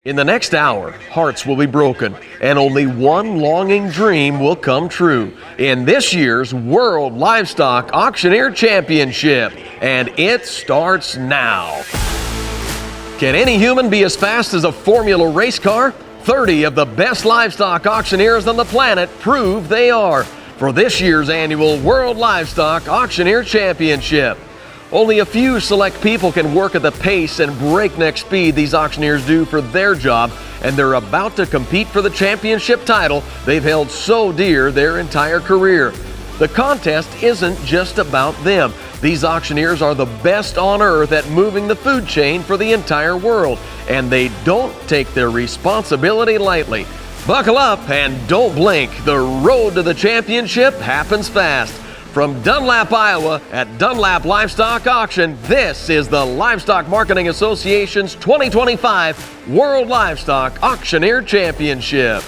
In the next hour, hearts will be broken, and only one longing dream will come true in this year's World Livestock Auctioneer Championship, and it starts now. Can any human be as fast as a Formula race car? 30 of the best livestock auctioneers on the planet prove they are for this year's annual World Livestock Auctioneer Championship. Only a few select people can work at the pace and breakneck speed these auctioneers do for their job, and they're about to compete for the championship title they've held so dear their entire career. The contest isn't just about them. These auctioneers are the best on earth at moving the food chain for the entire world, and they don't take their responsibility lightly. Buckle up and don't blink. The road to the championship happens fast. From Dunlap, Iowa, at Dunlap Livestock Auction, this is the Livestock Marketing Association's 2025 World Livestock Auctioneer Championship.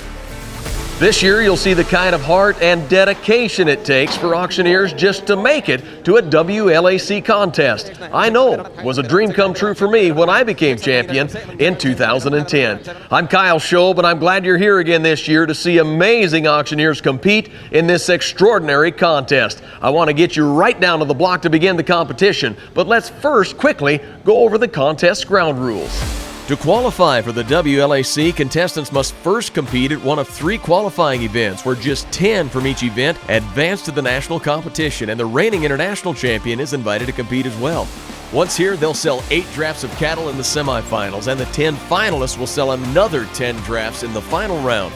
This year, you'll see the kind of heart and dedication it takes for auctioneers just to make it to a WLAC contest. I know it was a dream come true for me when I became champion in 2010. I'm Kyle Schob, and I'm glad you're here again this year to see amazing auctioneers compete in this extraordinary contest. I want to get you right down to the block to begin the competition, but let's first quickly go over the contest's ground rules. To qualify for the WLAC, contestants must first compete at one of 3 qualifying events, where just 10 from each event advance to the national competition, and the reigning international champion is invited to compete as well. Once here, they'll sell 8 drafts of cattle in the semifinals, and the 10 finalists will sell another 10 drafts in the final round.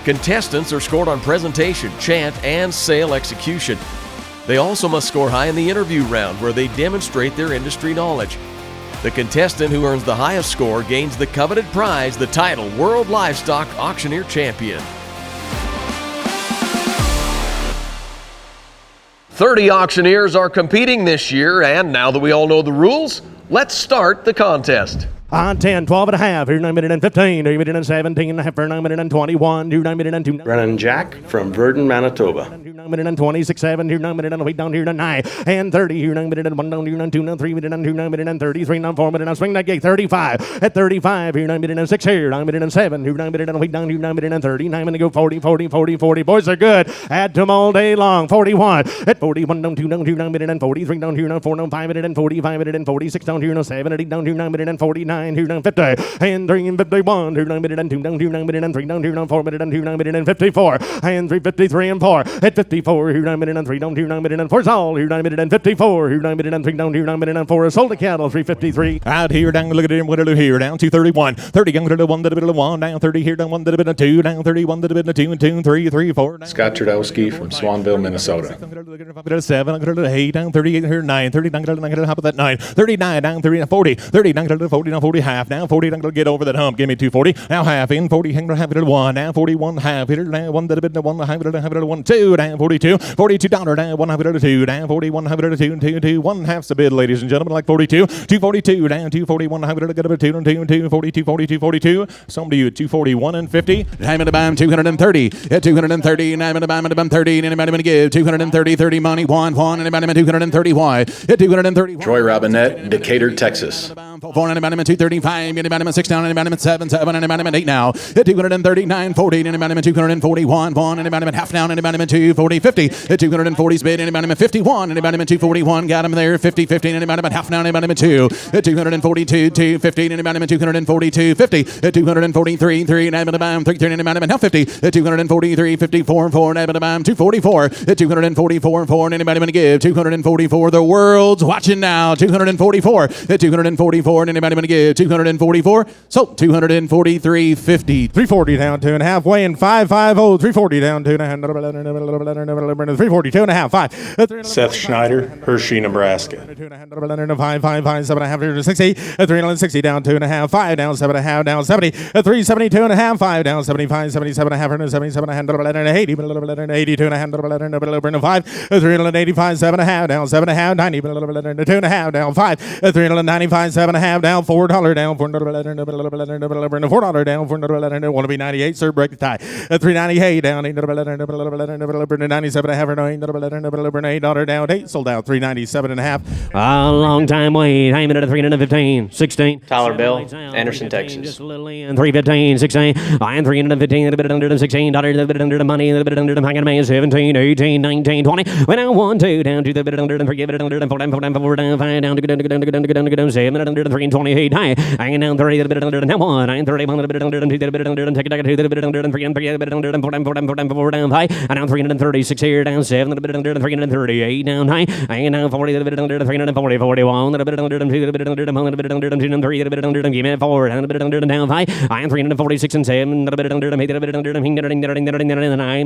Contestants are scored on presentation, chant, and sale execution. They also must score high in the interview round, where they demonstrate their industry knowledge. The contestant who earns the highest score gains the coveted prize, the title World Livestock Auctioneer Champion. 30 auctioneers are competing this year, and now that we all know the rules, let's start the contest. On 10, 12 and a half, here 9 minute and 15, 9 minute and 17 and a half, for 9 minute and 21, here 9 minute and 2. Brennan Jack from Verdon, Manitoba. 9 minute and 26, 7, here 9 minute and 8, down here to 9, and 30, here 9 minute and 1, down here and 2, and 3 minute and 2, 9 minute and 33, and 4 minute and swing that gate, 35, at 35, here 9 minute and 6, here 9 minute and 7, here 9 minute and 8, down here 9 minute and 30, 9 minute go 40, 40, 40, 40, boys are good, add to them all day long, 41, at 41, down 2, down here 9 minute and 43, down here now 4, down 5 minute and 45 minute and 46, down here now 7, 8, down here 9 minute and 49, here down 50, and 3 and 51, here 9 minute and 2, down here 9 minute and 3, down here now 4 minute and 2, 9 minute and 54, and 3, 53 and 4, at 54, here 9 minute and 3, down here 9 minute and 4, all, here 9 minute and 54, here 9 minute and 3, down here 9 minute and 4, sold the cattle, 353. Out here, down, look at it, what do here, down 231, 30, down to the 1, to the bit of 1, down 30, here, down 1, to the bit of 2, down 31, to the bit of 2, and 2, and 3, 3, 4. Scott Trudowski from Swanville, Minnesota. 7, down to the 8, down 38, here 9, 30, down to the top of that 9, 39, down 30, 40, 30, down to the 40, down 40, half, down 40, down to get over that hump, give me 240, now half in, 40, hang to half it at 1, now 41, half, here, down 1, to the bit of 1, half it at 1, 2, down 42, 42 down, down 1, half it at 2, down 41, half it at 2, and 2, 2, 1 half's the bid, ladies and gentlemen, like 42, 242, down 241, half it at 2, and 2, and 2, 42, 42, 42, some to you at 241 and 50, time at the bam, 230, at 230, and I'm at the bam, 30, and anybody going to give 230, 30 money, 1, and anybody 230 wide, at 230. Troy Robinette, Decatur, Texas. 4, and about 235, and about 6 down, and about 7, 7, and about 8 now, at 239, 40, and about 241, 1, and about half down, and about 240, 50, at 240 bid, and about 51, and about 241, got him there, 50, 50, and about half down, and about 2, at 242, 2, 15, and about 242, 50, at 243, 3, and about 3, and about now 50, at 243, 54, 4, and about 244, at 244, 4, and anybody going to give 244, the world's watching now, 244, at 244, and anybody going to give 244, so 243, 50, 340 down 2 and a half, weighing 550, 340 down 2 and a half, 342 and a half, 5. Seth Schneider, Hershey, Nebraska. 5, 5, 5, 7 and a half, 360, 360 down 2 and a half, 5 down 7 and a half, down 70, 372 and a half, 5 down 75, 77 and a half, 77 and a half, 80, 82 and a half, 5, 385, 7 and a half, down 7 and a half, 90, 2 and a half, down 5, 395, 7 and a half, down 4, $4 down for $4 down for want to be 98, sir. Break the tie. 398 down. 97 and a half or $8 down. 8 sold out. 397 and a half. A long time wait. I'm at 315. 16. Tyler Bill, Anderson, Texas. Just a little in. 315. 16. I'm 315. A bit under the $16. A bit under the money. A bit under the hanging man. 17, 18, 19, 20. Went out 1, 2 down to the bit under the 3. Give it under the 4 down, 4 down, 4 down, 5 down to go down 7 under the 3 and 28 high. Hanging down 30. A bit under the now 1. 9 31. A bit under the 2. A bit under the take it to the bit under the 3 and 3. A bit under the 4 down, 4 down, 4 down, 4 down high. And down 336 here down 7. A bit under the 338 down high. Hanging down 40. A bit under the 340, 41. A bit under the 2. A bit under the 1. A bit under the 2 and 3. A bit under the give me 4. And a bit under the down high. I am 346 and 7. A bit under the 8. A bit under the 9. A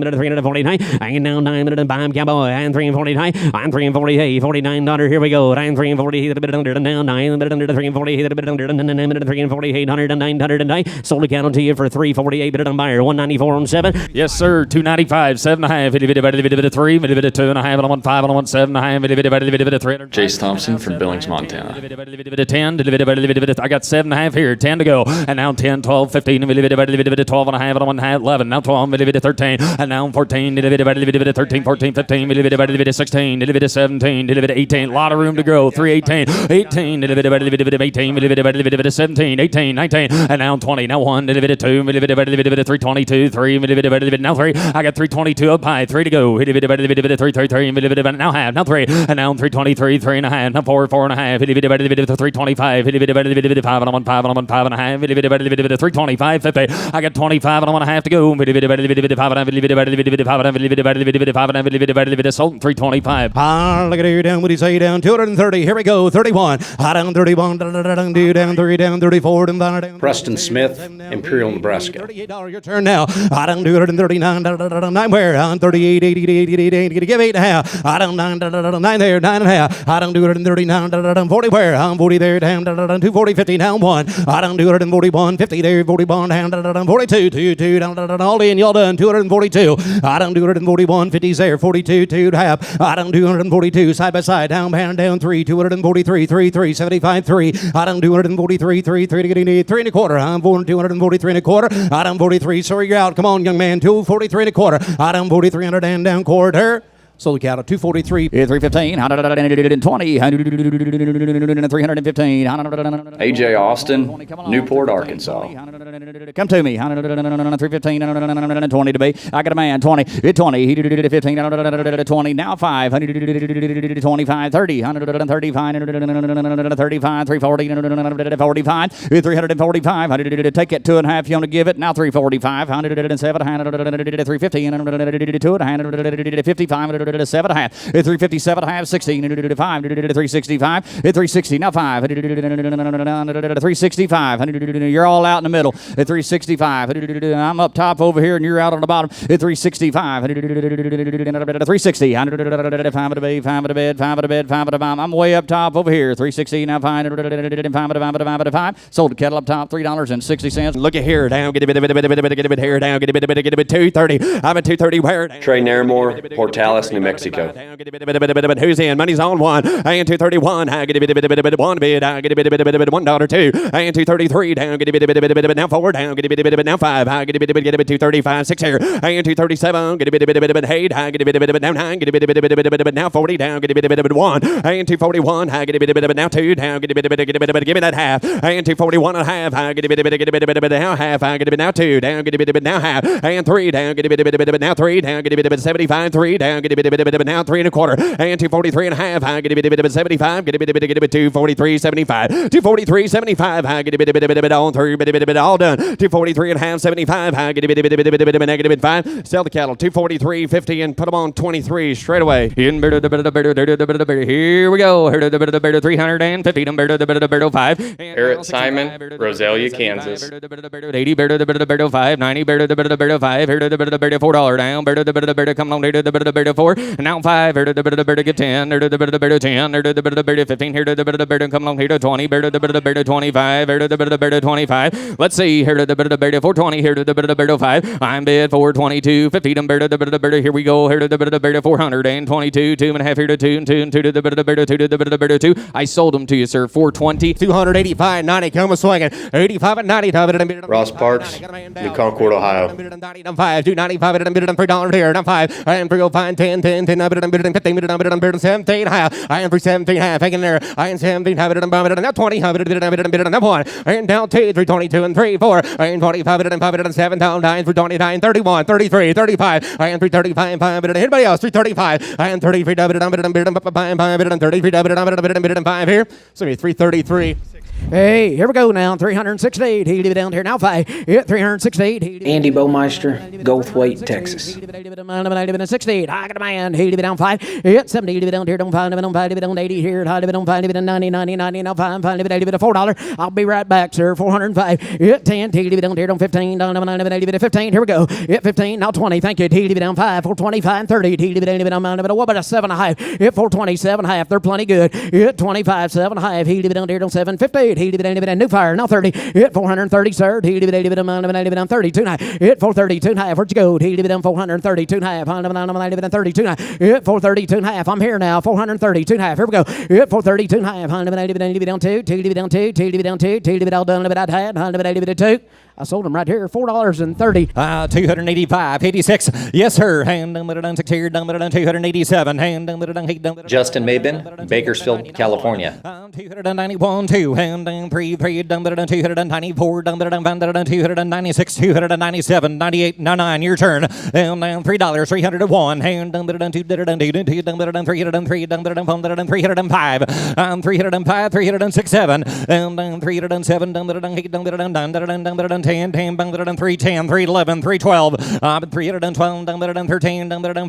bit 349. Hanging down 9 minutes and bam cowboy. I'm 349. I'm 348. $49. Here we go. I'm 348. A bit under the down 9. A bit under the 348. A bit under the 9 minutes 348. 100 and 909. Sold a cattle to you for 348. Bit on buyer 194 on 7. Yes, sir. 295. 7.5. Bit 3. Bit 2.5. And on 5. And on 7.5. Bit 3. Jace Thompson from Billings, Montana. 10. I got 7.5 here. 10 to go. And now 10, 12, 15. 12 and a half. And 1.5. 11. Now 12. 13. And now 14. 13, 14, 15. 16. 17. 18. A lot of room to grow. 318. 18. 18. 17. 18. 19. And now 20. Now 1. 2. 322. 3. Now 3. I got 322 up high. 3 to go. 333. Now half. Now 3. And now 323. 3 and a half. Now 4. 4 and a half. 325. 5 and I'm on 5 and I'm on 5 and a half. 325. 50. I got 25 and I'm on a half to go. 5 sold 325. Look at here down. What do you say down? 230. Here we go. 31. Down 31. Down 3. Down 34. Down. Preston Smith, Imperial, Nebraska. $38 your turn now. I don't 239. Where? On 38, 80. Give 8.5. I don't 9 there. 9.5. I don't 239. 40 where? I'm 40 there. Down 240. 50 down 1. I don't 241. 50 there. 41 down 42. 2 down all in. Y'all done 242. I don't 241. 50's there. 42. 2.5. I don't 242. Side by side. Down 3. 243. 3. 75. 3. I don't 243. 3 to get in 3 and a quarter. I'm 243 and a quarter. I don't 43. Sorry, you're out. Come on, young man. 243 and a quarter. I don't 4300 and down quarter. Sold the cattle 243. 315. 120. 315. AJ Austin, Newport, Arkansas. Come to me. 315. 20 to be. I got a man. 20. 20. He did 15. 20. Now 5. 25. 30. 135. 35. 340. 45. 345. Take it 2.5. You want to give it. Now 345. 107. 350. 255. 7.5. 357. 16. 5. 365. 360. Now 5. 365. You're all out in the middle. 365. I'm up top over here and you're out on the bottom. 365. 360. 5 at a bed. 5 at a bed. 5 at a bed. 5 at a bomb. I'm way up top over here. 360. Now 5 at a 5. Sold the kettle up top. $3.60. Look at here. Down. Get a bit here. Down. Get a bit 230. I'm at 230. Where? Trey Nairmore, Portales, New Mexico. Who's in? Money's on 1. And 231. I get a bit $1 bid. I get a bit $1 2. And 233. Down. Get a bit now 4. Down. Get a bit now 5. I get a bit 235. 6 here. And 237. Get a bit 8. I get a bit now 9. Get a bit now 40. Down. Get a bit 1. And 241. I get a bit now 2. Down. Get a bit give me that half. And 241 and a half. I get a bit now half. I get a bit now 2. Down. Get a bit now half. And 3. Down. Get a bit now 3. Down. Get a bit 75. 3. Down. Get a bit now 3 and a quarter. And 243 and a half. I get a bit 75. Get a bit 243 75. 243 75. I get a bit on 3. Bit all done. 243 and a half. 75. I get a bit negative 5. Sell the cattle 243 50 and put them on 23 straight away. Here we go. 350 5. Eric Simon, Roselia, Kansas. 80 5 90 5 $4 down. Come on 4. 4. Now 5. Here to the bit of the bird get 10. Here to the bit of the bird 10. Here to the bit of the bird 15. Here to the bit of the bird come along here to 20. Here to the bit of the bird 25. Here to the bit of the bird 25. Let's see. Here to the bit of the bird 420. Here to the bit of the bird 5. I'm bid 422. 50 to the bit of the bird. Here we go. Here to the bit of the bird 422. 2.5 here to 2 and 2 and 2 to the bit of the bird 2 to the bit of the bird 2. I sold them to you, sir. 420. 285, 90, come swinging. 85 and 90. Ross Parks, New Concord, Ohio. 5, 295, $3 here. Now 5. I am 305, 10, 10, 10, 15, 17, high. I am 317, half. Hanging there. I am 17, have it, now 20, have it, now 1. And down 2, 322 and 3, 4. I am 25, and 5, and 7, down 9, 29, 31, 33, 35. I am 335, 5, anybody else? 335. I am 33, 5 here. So 333. Hey, here we go now. 368. He'll leave it down here. Now 5. Hit 368. Andy Bowmeister, Goldthwaite, Texas. 68. I got a man. He'll leave it down 5. Hit 70. Leave it down here. Don't find it on 5. Leave it on 80 here. Leave it on 5. Leave it on 90, 90, 90. Now 5. Leave it at $4. I'll be right back, sir. 405. Hit 10. Leave it down here. Don't 15. Leave it at 15. Here we go. Hit 15. Now 20. Thank you. Leave it down 5. 425. 30. Leave it down. What about a 7.5? Hit 427.5. They're plenty good. Hit 25. 7.5. Leave it down here. Don't 750. He leave it a new fire. Now 30. Hit 430, sir. He leave it on 32. Hit 432.5. Where'd you go? He leave it on 432.5. Leave it on 32. Hit 432.5. I'm here now. 432.5. Here we go. Hit 432.5. Leave it on 2. Leave it on 2. Leave it on 2. Leave it all done. Leave it out had. Leave it at 2. I sold them right here, $4.30. 285, 86. Yes, sir. Hand them done 6 here, done 287. Hand them done Justin Mabin, Bakersfield, California. 291, 2. Hand them 3, done 294, done 296, 297, 98, 99. Your turn. Hand them $3, 301. Hand them 2, 303, done 305. 305, 306, 7. And 307, done 10, 10, 310, 311, 312, 312,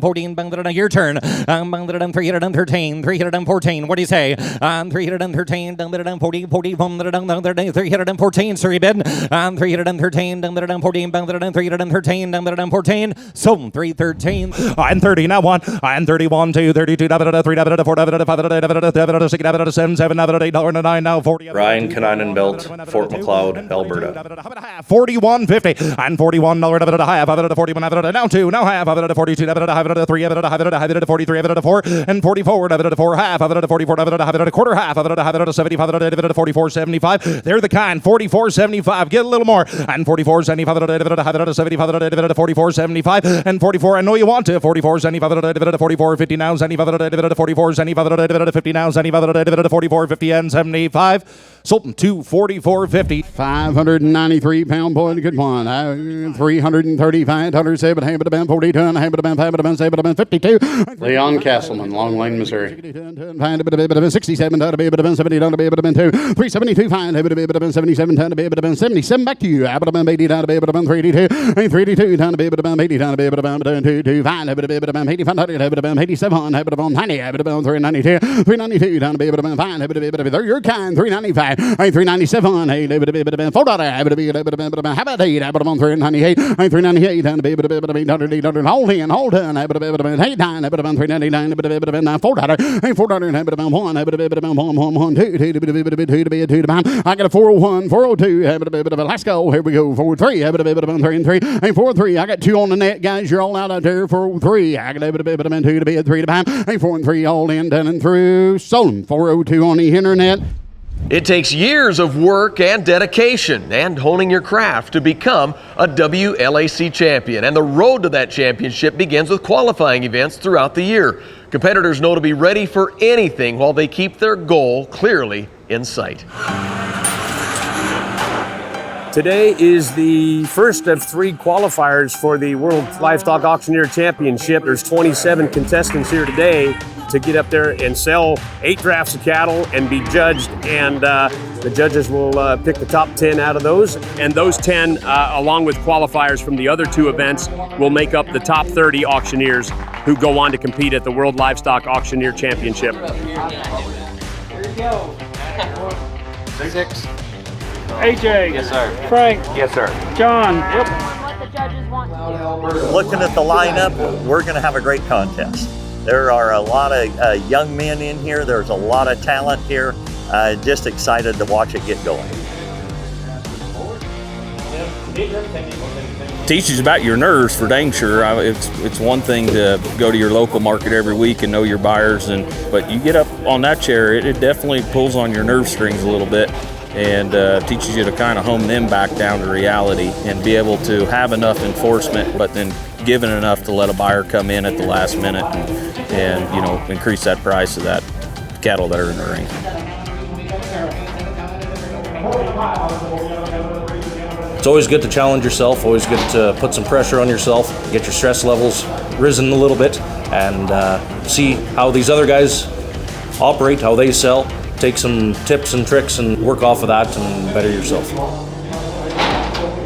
13, 14, your turn. 313, 314, what do you say? 313, 40, 314, sorry, bid. 313, 14, 313, 14, so 313. I'm 30, now 1. I'm 31, 2, 32, 3, 4, 5, 6, 7, 7, 8, 9, now 40. Ryan Kaninen-Belt, Fort McLeod, Alberta. 41.50 and $41 half 41 now 2 now half 42 3 43 4 and 44 4 half 44 quarter half 75 44.75. They're the kind. 44.75. Get a little more. And 44.75 75 44.75 and 44. I know you want to. 44.75 44.50 now 75 44.75 50 now 75 44.50 and 75. Sultan 244.50. 593-pound point. Good one. 335. 107. Habit of 42. Habit of 5. 52. Leon Castleman, Long Lane, Missouri. 67. 70. 372. 77. 77. Back to you. Habit of 80. 382. 382. 82. 5. 87. 90. 392. 392. They're your kind. 395. 397. Hey, $4. How about 8? 398. 398. Hold in. 8 9. 399. $4. $1. I got a 401. 402. Let's go. Here we go. 43. 3 4 3. I got 2 on the net, guys. You're all out there. 403. I got 2 to be 3 to pound. 4 and 3 all in, done and through. Sold 402 on the internet. It takes years of work and dedication and honing your craft to become a WLAC champion. And the road to that championship begins with qualifying events throughout the year. Competitors know to be ready for anything while they keep their goal clearly in sight. Today is the first of 3 qualifiers for the World Livestock Auctioneer Championship. There's 27 contestants here today to get up there and sell 8 drafts of cattle and be judged, and the judges will pick the top 10 out of those, and those 10 along with qualifiers from the other 2 events will make up the top 30 auctioneers who go on to compete at the World Livestock Auctioneer Championship. Here you go. 6. AJ. Yes, sir. Frank. Yes, sir. John. What the judges want to do. Looking at the lineup, we're going to have a great contest. There are a lot of young men in here. There's a lot of talent here. Just excited to watch it get going. Teaches about your nerves for dang sure. It's one thing to go to your local market every week and know your buyers, but you get up on that chair, it definitely pulls on your nerve strings a little bit, and teaches you to kind of hone them back down to reality and be able to have enough enforcement, but then given enough to let a buyer come in at the last minute and increase that price of that cattle that are in the ring. It's always good to challenge yourself, always good to put some pressure on yourself, get your stress levels risen a little bit, and see how these other guys operate, how they sell, take some tips and tricks and work off of that and better yourself.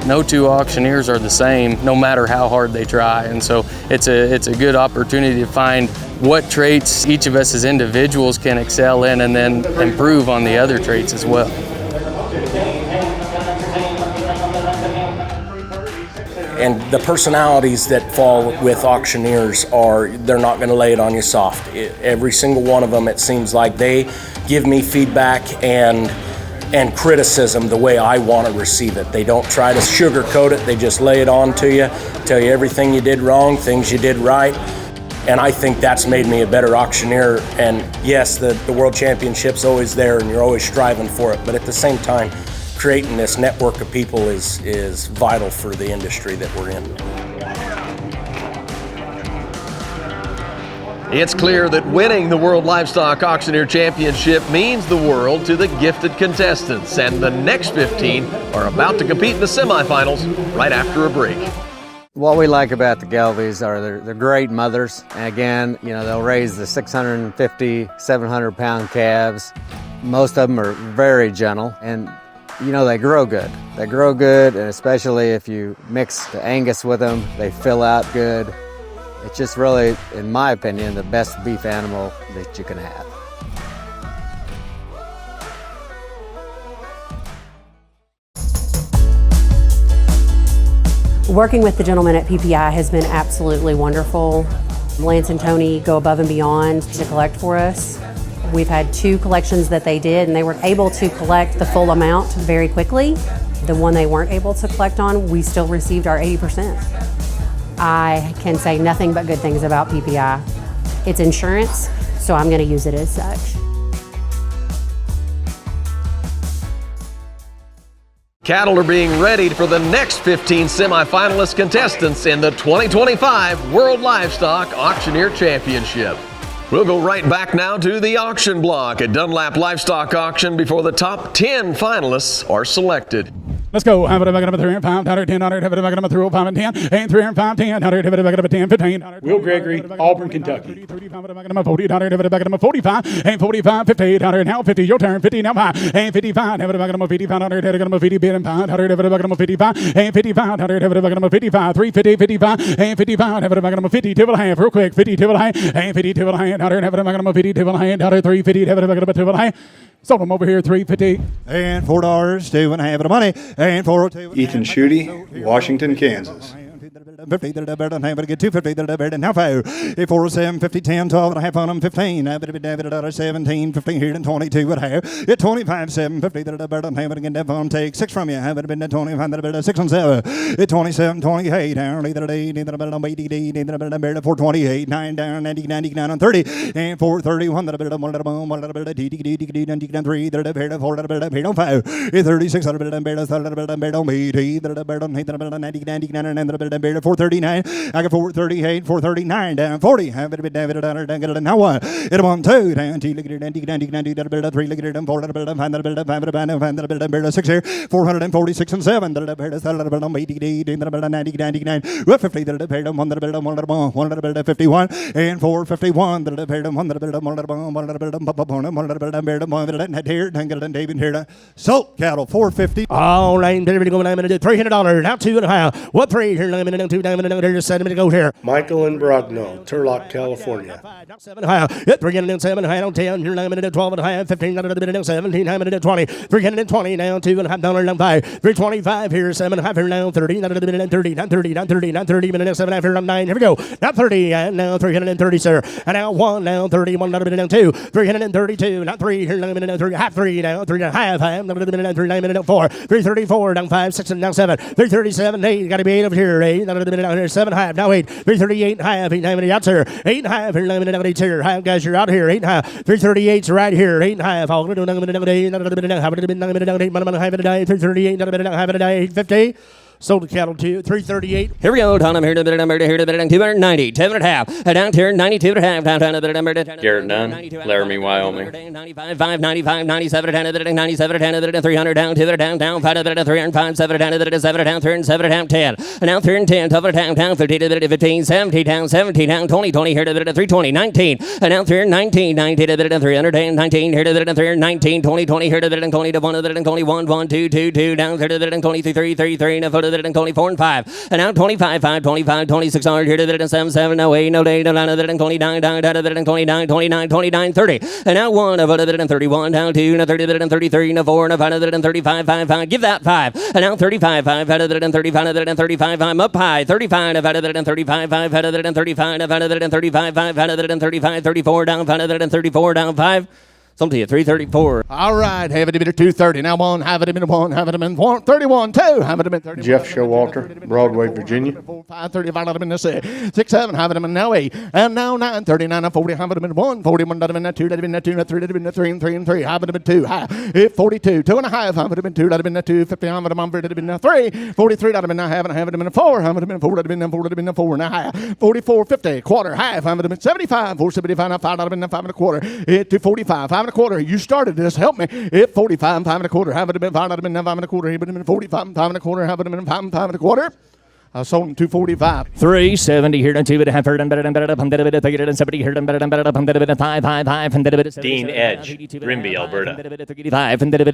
No two auctioneers are the same, no matter how hard they try, and so it's a good opportunity to find what traits each of us as individuals can excel in and then improve on the other traits as well. And the personalities that fall with auctioneers they're not going to lay it on you soft. Every single one of them, it seems like they give me feedback and criticism the way I want to receive it. They don't try to sugarcoat it, they just lay it on to you, tell you everything you did wrong, things you did right. And I think that's made me a better auctioneer. And yes, the World Championship's always there and you're always striving for it, but at the same time, creating this network of people is vital for the industry that we're in. It's clear that winning the World Livestock Auctioneer Championship means the world to the gifted contestants, and the next 15 are about to compete in the semifinals right after a break. What we like about the Gelbys are they're great mothers. And again, they'll raise the 650, 700-pound calves. Most of them are very gentle, and they grow good. They grow good, and especially if you mix the Angus with them, they fill out good. It's just really, in my opinion, the best beef animal that you can have. Working with the gentlemen at PPI has been absolutely wonderful. Lance and Tony go above and beyond to collect for us. We've had 2 collections that they did, and they were able to collect the full amount very quickly. The one they weren't able to collect on, we still received our 80%. I can say nothing but good things about PPI. It's insurance, so I'm going to use it as such. Cattle are being ready for the next 15 semifinalist contestants in the 2025 World Livestock Auctioneer Championship. We'll go right back now to the auction block at Dunlap Livestock Auction before the top 10 finalists are selected. Let's go. Have it back up 3 and 5, 10, have it back up 3, 5 and 10, and 3 and 5, 10, have it back up 10, 15. Will Gregory, Auburn, Kentucky. 40, have it back up 45, and 45, 58, now 50, your turn, 50, now 5, and 55, have it back up 55, have it back up 50, bid and 5, have it back up 55, and 55, have it back up 55, 350, 55, and 55, have it back up 50, tip and a half, real quick, 50, tip and a half, and 50, tip and a half, have it back up 50, tip and a half, 350, have it back up tip and a half. Sold them over here, $3.50 and $4, 2 and a half of the money, and $402. Ethan Schutte, Washington, Kansas. 50, they're better than half, but get 250, they're better than now 5. 407, 50, 10, 12 and a half on them, 15. 17, 15 here, and 22 and a half. At 25, 750, they're better than half, again, that on take 6 from you. Have it been at 25, they're better 6 on 7. At 27, 28 down, either day, neither better than 80, neither better than 428, 9 down, 99 on 30, and 431, they're better than 1, 3, they're better 4, they're better 5. 36, they're better than better, they're better 80, they're better than 99, and they're better 439. I got 438, 439 down 40. Have it been David down now 1. It 1 2 down 2 look at it 90 that build 3 look at it 4 that build 5 that build 5 that build 6 here 446 and 7 that build 80 that build 99 50 that build 1 that build 1 that build 51 and 451 that build 1 that build 1 that build here David here salt cattle 450. All right, $300 now 2.5. What 3 here? $2 2 down, there's 7 to go here. Michael and Brogno, Turlock, California. 7 high, 307 high on 10, you're 9 minutes 12 and a half, 15 down, 17 high minute 20, 320 down, $2.5 down 5, 325 here, 7 half here now, 30, down 30, down 30, down 30, down 30 minutes 7 half here down 9. Here we go. Now 30 and now 330, sir. And now 1 now 31 down 2, 332, now 3 here 9 minute 3 half 3 now 3 and a half down 3 9 minute 4, 334 down 5, 6 and down 7, 337 8. Got to be 8 over here. 8 down here 7 half now 8, 338 and a half 8 9 minute out sir. 8 and a half here 9 minute out 8 here. Half guys you're out here 8 and a half. 338's right here 8 and a half. All going to 9 minute 8 9 minute 8 338 9 minute half a day 850. Sold the cattle to 338. Here we go. Down here to the number here to the 290, 7 and a half. Down here 92 and a half. Down to the number. Garrett Dunn, Laramie, Wyoming. 95, 5, 95, 97 down to the 97 down to the 300 down to the down 5 to the 305 7 down to the 7 down 307 down 10. Now 310 top of the down 30 to the 15 70 down 17 down 20 20 here to the 320 19. And now 319 90 to the 319 here to the 319 20 20 here to the 20 to 1 to the 21 1 2 2 2 down to the 23 33 and 4 to the 24 and 5. And now 25 5 25 26 hard here to the 7 7 no 8 no 8 no 9 to the 29 down to the 29 29 29 30. And now 1 of the 31 down 2 and 30 to 33 and 4 and 5 to the 35 5 5. Give that 5. And now 35 5 out of the 35 to the 35 I'm up high 35 out of the 35 5 out of the 35 out of the 35 5 out of the 35 34 down 5 out of the 34 down 5. Something at 334. All right, have it a minute 230. Now 1, have it a minute 1, have it a minute 1, 31 2, have it a minute 31. Jeff Showalter, Broadway, Virginia. 5 35 out of a minute 6 7, have it a minute now 8, and now 9 39 40, have it a minute 1, 41 out of a minute 2, that a minute 2, 3 that a minute 3 and 3 and 3, have it a minute 2, high 42 2 and a half, have it a minute 2, that a minute 2, 50 have it a minute 3, 43 out of a minute have it a minute 4, have it a minute 4, that a minute 4, that a minute 4 now high 44 50 quarter half, have it a minute 75 475 5 out of a minute 5 and a quarter 245 5 and a quarter. You started this, help me. 45 5 and a quarter, have it a minute 5 out of a minute 5 and a quarter, have it a minute 45 5 and a quarter, have it a minute 5 and a quarter. I sold him 245. 370 here and 2 half and better and better up and better 70 here and better and better up and better 5 5 5 and better Dean Edge, Grimby, Alberta. 5 and better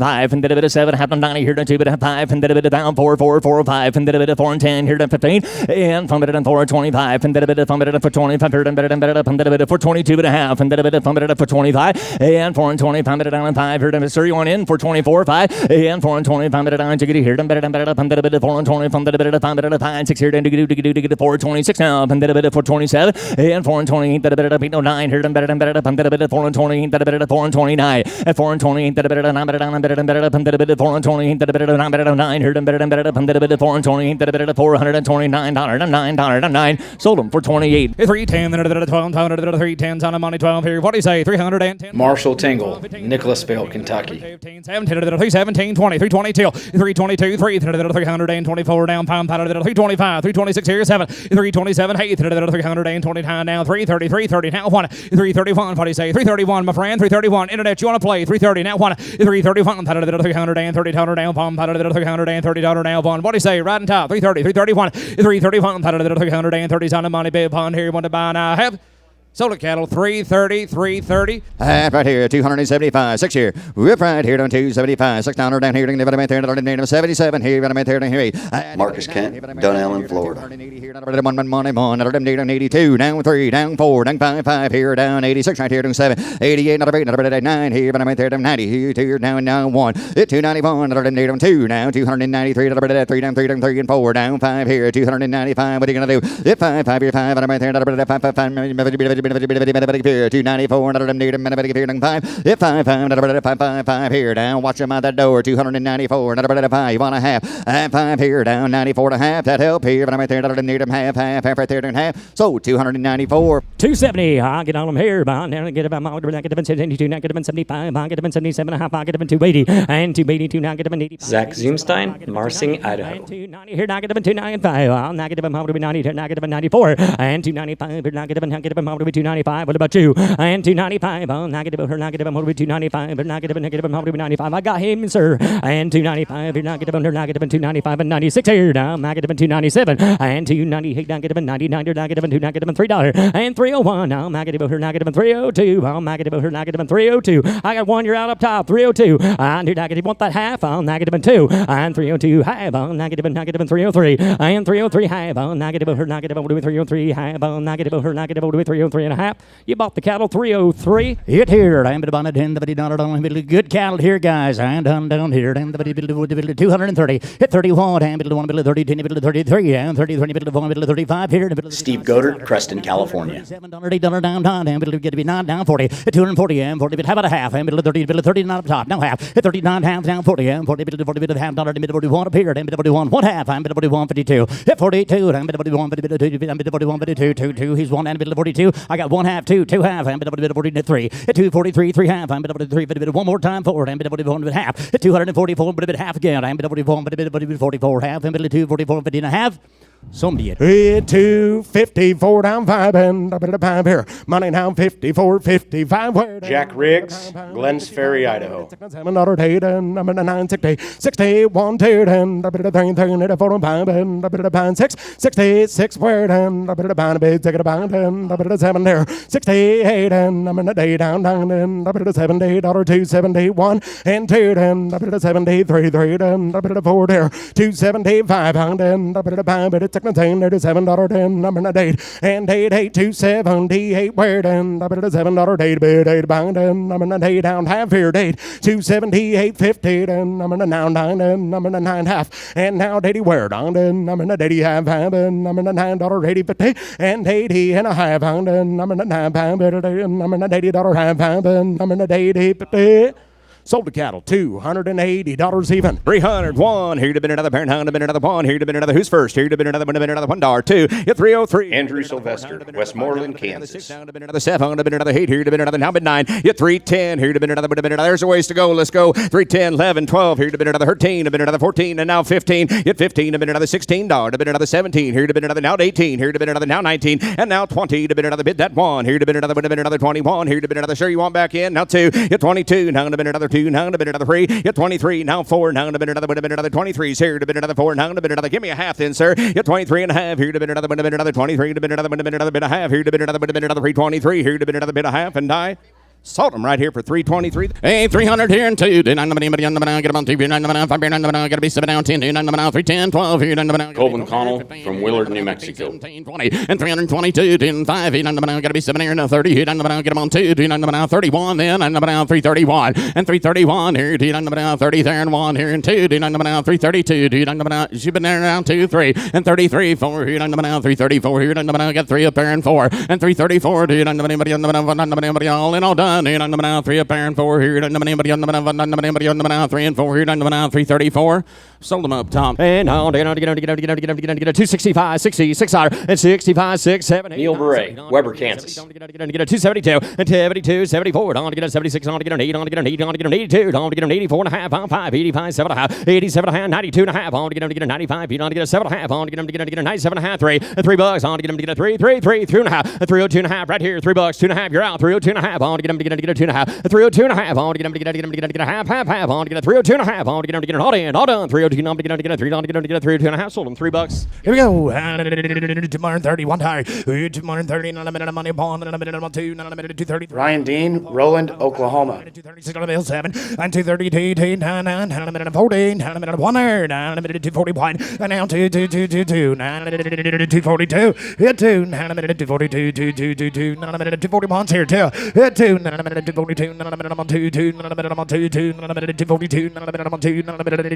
5 and better 7 half and 90 here and 2 5 and better down 4 4 4 5 and better 4 and 10 here and 15 and from better 4 25 and better from better for 25 here and better up and better for 22 and a half and better from better for 25 and 4 and 20 pound better down 5 here and 31 in for 24 5 and 4 and 20 pound better down to get here and better up and better 4 and 20 from better 5 and 6 here and to 4 26 now and better for 27 and 4 and 20 better 9 here and better up and better 4 and 20 better 4 and 29 and 4 and 20 better 9 better down and better up and better 4 and 20 better 9 better 9 here and better up and better 4 and 20 better $429.09 sold them for 28 310 12 310s on a money 12 here. What do you say? 310 Marshall Tingle, Nicholasville, Kentucky. 317 20 320 till 322 3 324 down pound 325 326 here 7 327 hey 329 now 333 30 now 1 331 what do you say 331 my friend 331 internet you want to play 330 now 1 331 330 down palm 330 now 1 what do you say right on top 330 331 330 on the money big pond here you want to buy now have sold a cattle 330 right here 275 6 here rip right here down 275 6 down down here down 77 here down here Marcus Kent, Dunallen, Florida. 82 down 3 down 4 down 5 here down 86 right here down 7 88 9 here down 90 here down 1 291 down 2 now 293 3 down 3 and 4 down 5 here 295 what are you gonna do 5 here 5 294 5 here down watch him out that door 294 5 on a half and 5 here down 94 and a half that help here but I'm right there need him half right there and half so 294 270 I get on them here but now get about my get them 72 now get them 75 I get them 77 and a half I get them 280 and 282 now get them 80 Zach Zumstein, Marsing, Idaho. 290 here now get them 295 I'll now get them 90 here now get them 94 and 295 here now get them 295. What about you? And 295. Oh, negative, her negative. I'm going to be 295. Negative, negative. I'm going to be 95. I got him, sir. And 295. You're negative, under negative, and 295 and 96 here. Now, negative and 297. And 298, negative and 99, negative and 2 negative and $3. And 301. Now, negative, her negative and 302. Oh, negative, her negative and 302. I got one. You're out up top. 302. And negative. Want that half? Oh, negative and 2. And 302. Half. Oh, negative and 303. And 303 half. Oh, negative, her negative. I'm going to be 303 half. Oh, negative, her negative. I'm going to be 303 and a half. You bought the cattle 303. Hit here. I'm going to good cattle here, guys. And down here. 230. Hit 31. And 30, 33. And 30, 35 here. Steve Goddard, Creston, California. Down 40. 240. And 40. How about a half? And 30 up top. Now half. 39 half. Down 40. And 40. Half dollar. 41 up here. And 41. One half. And 152. Hit 42. And 42. He's one and 42. I got one half, two half. And 43. Hit 243. 3 half. And 3. One more time forward. And 1 half. Hit 244. Half again. And 44 half. And 244 and a half. Somebody hit 254 down 5 and a bit of 5 here. Money down 54, 55. Jack Riggs, Glens Ferry, Idaho. 960, 61 2 and a bit of 3 and a 4 and 5 and a bit of 6, 66 word and a bit of a bit take a bound and a bit of 7 there. 68 and I'm in a day down and a bit of $70, 271 and 2 and a bit of 73, 3 and a bit of 4 there. 275 and a bit of 5 but it's $7.10 number and a date and 278 word and a bit of $7 date bit 8 bound and number and a date down half here date 278.50 and number and now 9 and number and 9 half and now 80 word on and number and 80 half and number and $9.80 and 80 and a half and number and 9 pound but number and $80 half and number and 80. Sold the cattle $280 even. 301. Here to been another parent hound, been another pawn. Here to been another who's first. Here to been another $1. 2. Hit 303. Andrew Sylvester, Westmoreland, Kansas. Been another 7. Been another 8. Here to been another now been 9. Hit 310. Here to been another. There's a ways to go. Let's go. 310, 11, 12. Here to been another 13. Been another 14 and now 15. Hit 15. Been another $16. Been another 17. Here to been another now 18. Here to been another now 19 and now 20. To been another bid that 1. Here to been another 21. Here to been another sure you want back in now 2. Hit 22. Now to been another 2. Now to been another 3. Hit 23, now 4, now to been another 23's here to been another 4, now to been another, give me a half then, sir. Hit 23 and a half, here to been another 23, to been another bit a half, here to been another 323, here to been another bit a half, and die. Sold them right here for 323. Hey, 300 here and 2. Get them on 2. Got to be 7 down 10. 310, 12 here. Colvin Connell from Willard, New Mexico. 20 and 322. 10, 5. Got to be 7 here and 30. Get them on 2. 31 then. 331 and 331 here. 30 there and 1 here and 2. 332. She's been there around 2, 3 and 33, 4 here. 334 here. Got 3 up there and 4 and 334. All in all done. 3 up there and 4 here. 3 and 4 here. 334. Sold them up top. And now, 265, 66 and 65, 6, 7, 8. Neil Beret, Weber, Kansas. 272 and 72, 74. Don't get a 76, don't get an 8, don't get an 8, don't get an 82, don't get an 84 and a half, 5, 85, 7 and a half, 87 and a half, 92 and a half, don't get a 95, you don't get a 7 and a half, don't get a 97 and a half, 3, and $3, don't get a 3, 3 and a half, 302 and a half, right here, $3, 2 and a half, you're out, 302 and a half, don't get a 2 and a half, 302 and a half, don't get a half, don't get a 302 and a half, don't get a all in, all done, 302, don't get a 3, don't get a 302 and a half, sold them $3. Here we go. 230, one tire, 230, not a minute of money, pawn, not a minute of 2, not a minute of 230. Ryan Dean, Roland, Oklahoma. 236 on a bill 7 and 232, 9, and a minute of 14, and a minute of 1 there, and a minute of 241, and now 242, 9 and 242, hit 2, and a minute of 242, 222, 9 and a minute of 241 here too, hit 2, 9 and a minute of 242, 9 and a minute of 2, 2, 9 and a minute of 2, 2, 9 and a minute of 242, 9 and a minute of 2, 9 and a minute of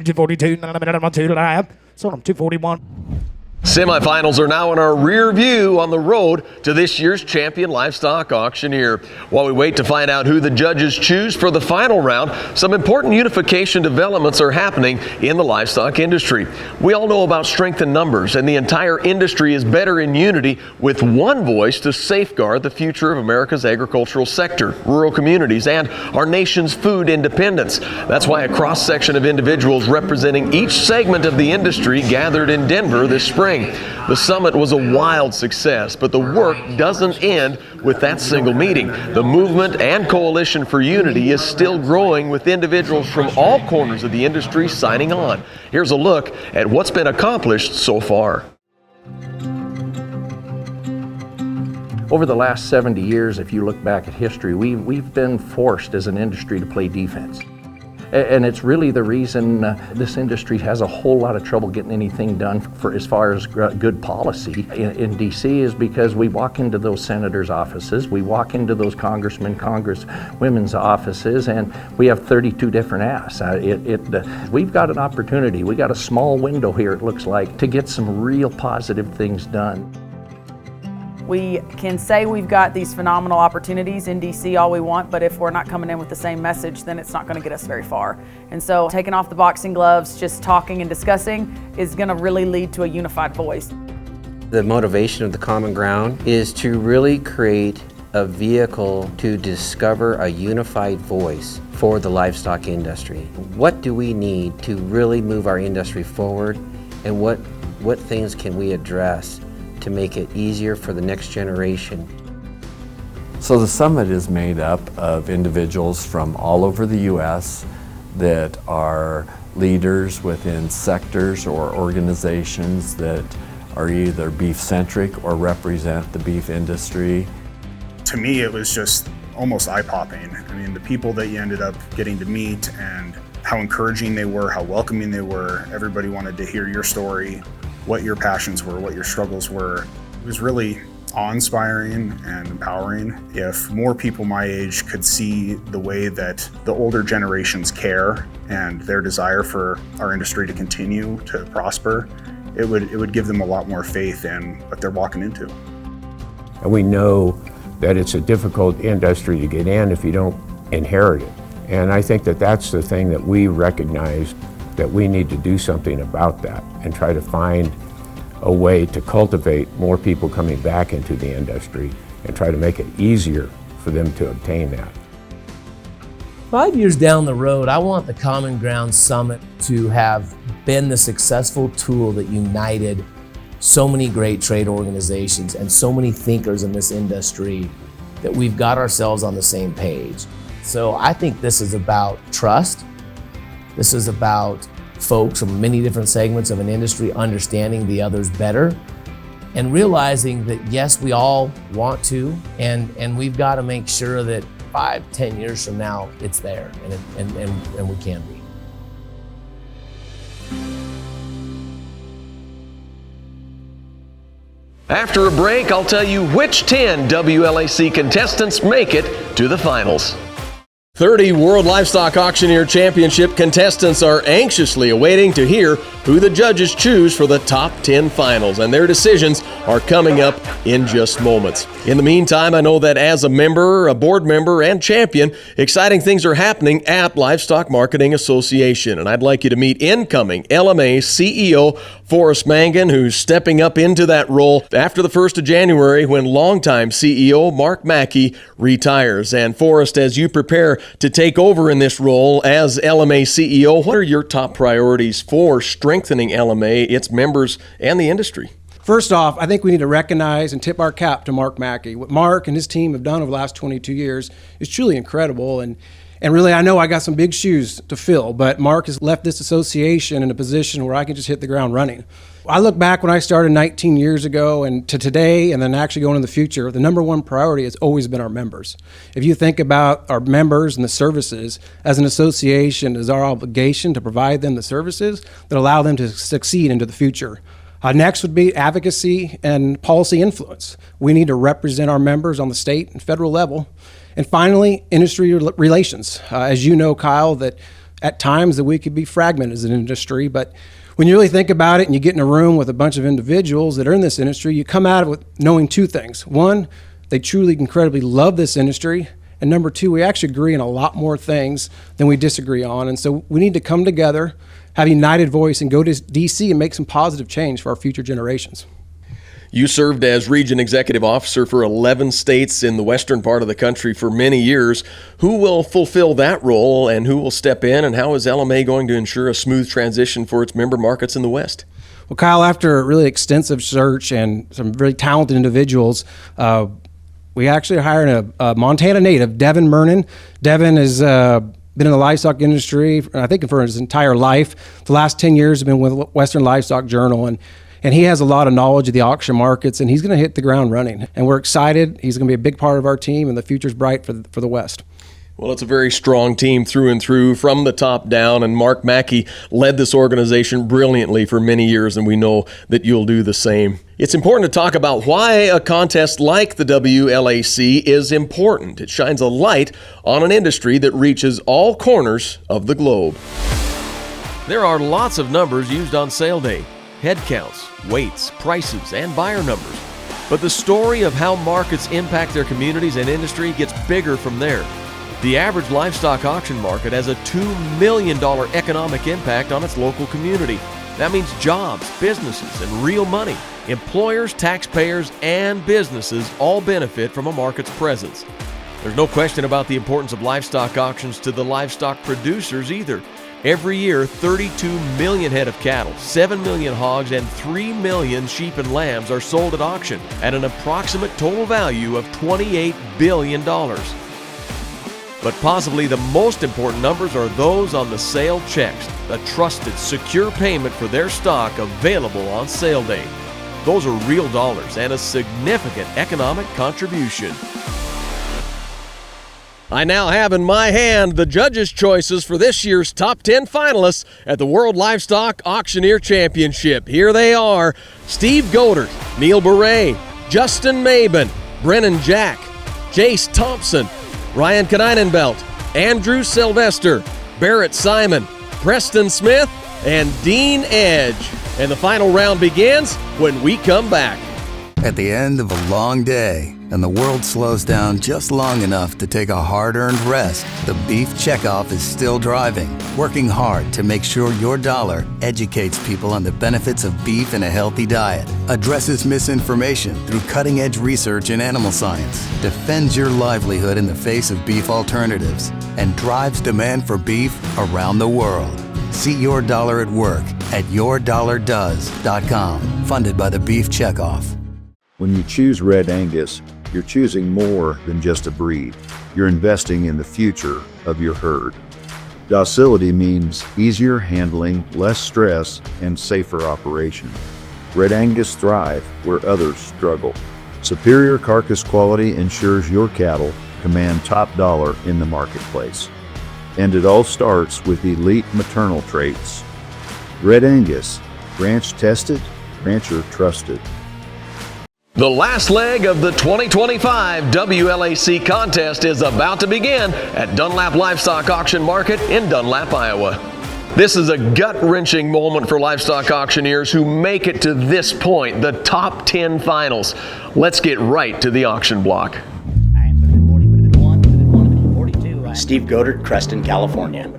242, 9 and a minute of 2 live, sold them 241. Semifinals are now in our rear view on the road to this year's champion livestock auctioneer. While we wait to find out who the judges choose for the final round, some important unification developments are happening in the livestock industry. We all know about strength in numbers, and the entire industry is better in unity with one voice to safeguard the future of America's agricultural sector, rural communities, and our nation's food independence. That's why a cross-section of individuals representing each segment of the industry gathered in Denver this spring spring. The summit was a wild success, but the work doesn't end with that single meeting. The movement and coalition for unity is still growing, with individuals from all corners of the industry signing on. Here's a look at what's been accomplished so far. Over the last 70 years, if you look back at history, we've been forced as an industry to play defense. And it's really the reason this industry has a whole lot of trouble getting anything done for as far as good policy in DC, is because we walk into those senators' offices, we walk into those congresswomen's offices, and we have 32 different asks. We've got an opportunity, we got a small window here, it looks like, to get some real positive things done. We can say we've got these phenomenal opportunities in DC all we want, but if we're not coming in with the same message, then it's not going to get us very far. And so taking off the boxing gloves, just talking and discussing is going to really lead to a unified voice. The motivation of the Common Ground is to really create a vehicle to discover a unified voice for the livestock industry. What do we need to really move our industry forward, and what things can we address to make it easier for the next generation? So the summit is made up of individuals from all over the U.S. that are leaders within sectors or organizations that are either beef-centric or represent the beef industry. To me, it was just almost eye-popping. I mean, the people that you ended up getting to meet and how encouraging they were, how welcoming they were. Everybody wanted to hear your story, what your passions were, what your struggles were. It was really awe-inspiring and empowering. If more people my age could see the way that the older generations care and their desire for our industry to continue to prosper, it would give them a lot more faith in what they're walking into. And we know that it's a difficult industry to get in if you don't inherit it. And I think that that's the thing that we recognize, that we need to do something about that and try to find a way to cultivate more people coming back into the industry and try to make it easier for them to obtain that. 5 years down the road, I want the Common Ground Summit to have been the successful tool that united so many great trade organizations and so many thinkers in this industry, that we've got ourselves on the same page. So I think this is about trust. This is about folks from many different segments of an industry understanding the others better and realizing that yes, we all want to, and we've got to make sure that 5-10 years from now it's there and we can be. After a break, I'll tell you which 10 WLAC contestants make it to the finals. 30 World Livestock Auctioneer Championship contestants are anxiously awaiting to hear who the judges choose for the top 10 finals, and their decisions are coming up in just moments. In the meantime, I know that as a member, a board member, and champion, exciting things are happening at Livestock Marketing Association, and I'd like you to meet incoming LMA CEO Forrest Mangan, who's stepping up into that role after the 1st of January when longtime CEO Mark Mackey retires. And Forrest, as you prepare to take over in this role as LMA CEO, what are your top priorities for strengthening LMA, its members, and the industry? First off, I think we need to recognize and tip our cap to Mark Mackey. What Mark and his team have done over the last 22 years is truly incredible. And really, I know I got some big shoes to fill, but Mark has left this association in a position where I can just hit the ground running. I look back when I started 19 years ago and to today, and then actually going into the future, the number one priority has always been our members. If you think about our members and the services, as an association, it is our obligation to provide them the services that allow them to succeed into the future. Next would be advocacy and policy influence. We need to represent our members on the state and federal level. And finally, industry relations. As you know, Kyle, that at times that we could be fragmented as an industry, but when you really think about it and you get in a room with a bunch of individuals that are in this industry, you come out of it knowing two things. One, they truly incredibly love this industry. And number two, we actually agree on a lot more things than we disagree on. And so we need to come together, have a united voice, and go to DC and make some positive change for our future generations. You served as Region Executive Officer for 11 states in the western part of the country for many years. Who will fulfill that role and who will step in, and how is LMA going to ensure a smooth transition for its member markets in the West? Well, Kyle, after a really extensive search and some really talented individuals, we actually hired a Montana native, Devin Mernon. Devin has been in the livestock industry, I think, for his entire life. The last 10 years have been with Western Livestock Journal, and he has a lot of knowledge of the auction markets, and he's going to hit the ground running. And we're excited. He's going to be a big part of our team, and the future's bright for the West. Well, it's a very strong team through and through from the top down, and Mark Mackey led this organization brilliantly for many years, and we know that you'll do the same. It's important to talk about why a contest like the WLAC is important. It shines a light on an industry that reaches all corners of the globe. There are lots of numbers used on sale day: head counts, weights, prices, and buyer numbers. But the story of how markets impact their communities and industry gets bigger from there. The average livestock auction market has a $2 million economic impact on its local community. That means jobs, businesses, and real money. Employers, taxpayers, and businesses all benefit from a market's presence. There's no question about the importance of livestock auctions to the livestock producers either. Every year, 32 million head of cattle, 7 million hogs, and 3 million sheep and lambs are sold at auction at an approximate total value of $28 billion. But possibly the most important numbers are those on the sale checks, a trusted, secure payment for their stock available on sale day. Those are real dollars and a significant economic contribution. I now have in my hand the judges' choices for this year's top 10 finalists at the World Livestock Auctioneer Championship. Here they are: Steve Godert, Neil Beret, Justin Maben, Brennan Jack, Jace Thompson, Ryan Kneinenbelt, Andrew Sylvester, Barrett Simon, Preston Smith, and Dean Edge. And the final round begins when we come back. At the end of a long day, and the world slows down just long enough to take a hard-earned rest, the Beef Checkoff is still driving, working hard to make sure your dollar educates people on the benefits of beef and a healthy diet, addresses misinformation through cutting-edge research in animal science, defends your livelihood in the face of beef alternatives, and drives demand for beef around the world. See your dollar at work at yourdollardoes.com. Funded by the Beef Checkoff. When you choose Red Angus, you're choosing more than just a breed. You're investing in the future of your herd. Docility means easier handling, less stress, and safer operation. Red Angus thrive where others struggle. Superior carcass quality ensures your cattle command top dollar in the marketplace. And it all starts with elite maternal traits. Red Angus, ranch tested, rancher trusted. The last leg of the 2025 WLAC contest is about to begin at Dunlap Livestock Auction Market in Dunlap, Iowa. This is a gut-wrenching moment for livestock auctioneers who make it to this point, the top 10 finals. Let's get right to the auction block. Steve Godert, Creston, California.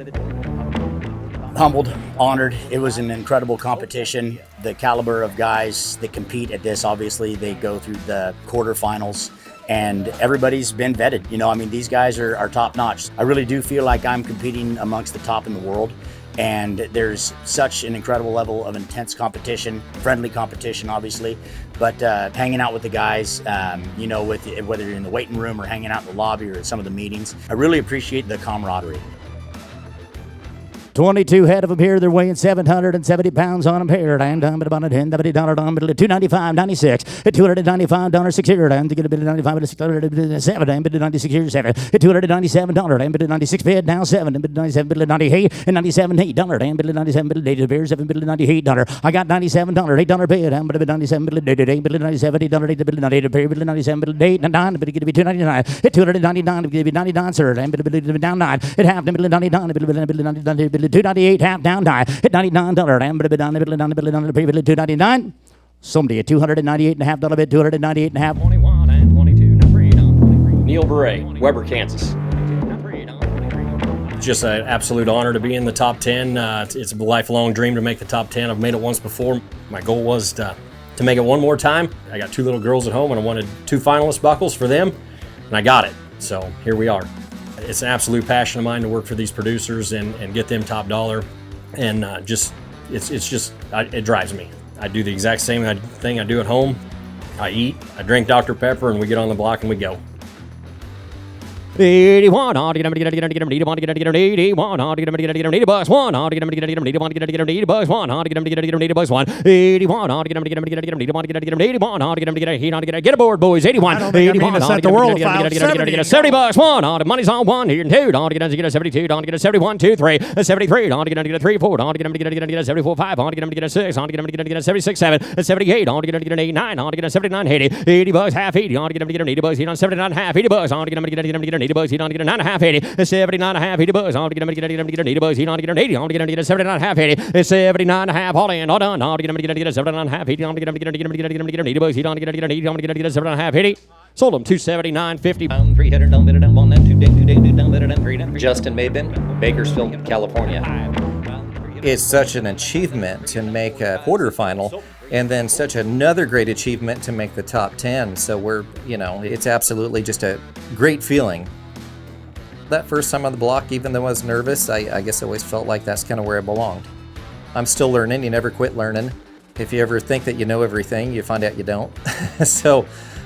Humbled, honored. It was an incredible competition. The caliber of guys that compete at this, obviously they go through the quarterfinals, and everybody's been vetted. You know, I mean, these guys are top notch. I really do feel like I'm competing amongst the top in the world, and there's such an incredible level of intense competition, friendly competition, obviously, but hanging out with the guys, you know, with whether you're in the waiting room or hanging out in the lobby or at some of the meetings, I really appreciate the camaraderie. 22 head of them here. They're weighing 770 pounds on them here. I'm down about $10, $295.96. $295 6 here. I'm to get a bit of 95 $607. I'm bit of 96 here 7. $297. I'm bit of 96 bid now 7. I'm bit of 97 bit of 98 and $97 I'm bit of 97 bit of 8 beer 7 bit of $98. I got $97 $8 bid. I'm bit of 97 bit of 8 bit of 97 $8 8 bit of 98 beer bit of 97 bit of 8 and 9 bit of $299. $299 give you 99 sir. I'm bit of down 9. It half the middle of 99 bit of 99 $298 half down high at $99 and bit down the middle down the middle down the previous $299. Somebody at $298.5 bid, $298.5. 21 and 22. Number 8 on 23. Neil Beret, Weber, Kansas. Just an absolute honor to be in the top 10. It's a lifelong dream to make the top 10. I've made it once before. My goal was to to make it one more time. I got 2 little girls at home and I wanted 2 finalist buckles for them, and I got it. So here we are. It's an absolute passion of mine to work for these producers and get them top dollar, and it drives me. I do the exact same thing I do at home. I eat, I drink Dr. Pepper, and we get on the block and we go. 81 on to get him to get him to get him to get him to get him to get him 81 on to get him to get him to get him 80 bucks 1 on to get him to get him to get him to get him to get him 80 bucks 1 on to get him to get him to get him 80 bucks 1 81 on to get him to get him to get him to get him to get him 81 on to get him to get him to get him get aboard boys 81 81 on to get him to get him 70 bucks 1 on to money's on 1 here and 2 on to get him to get a 72 on to get a 71 2 3 73 on to get him to get a 3 4 on to get him to get a 74 5 on to get him to get a 6 on to get him to get a 76 7 78 on to get him to get an 89 on to get a 79 80 bucks half 80 on to get him to get an 80 bucks he on 79 half 80 bucks on to get him to get an 80 bucks he on to get a 9 half 80 79 half 80 bucks on to get him to get an 80 bucks he on to get an 80 on to get him to get a 79 half 80 79 half all in all done on to get him to get a 79 half 80 on to get him to get an 80 bucks he on to get an 80 on to get a 79 half 80 sold him 279.50 300 down 1 and 2 down 3 Justin Mabin, Bakersfield, California. It's such an achievement to make a quarterfinal, and then such another great achievement to make the top 10. So it's absolutely just a great feeling. That first time on the block, even though I was nervous, I guess I always felt like that's kind of where I belonged. I'm still learning. You never quit learning. If you ever think that you know everything, you find out you don't.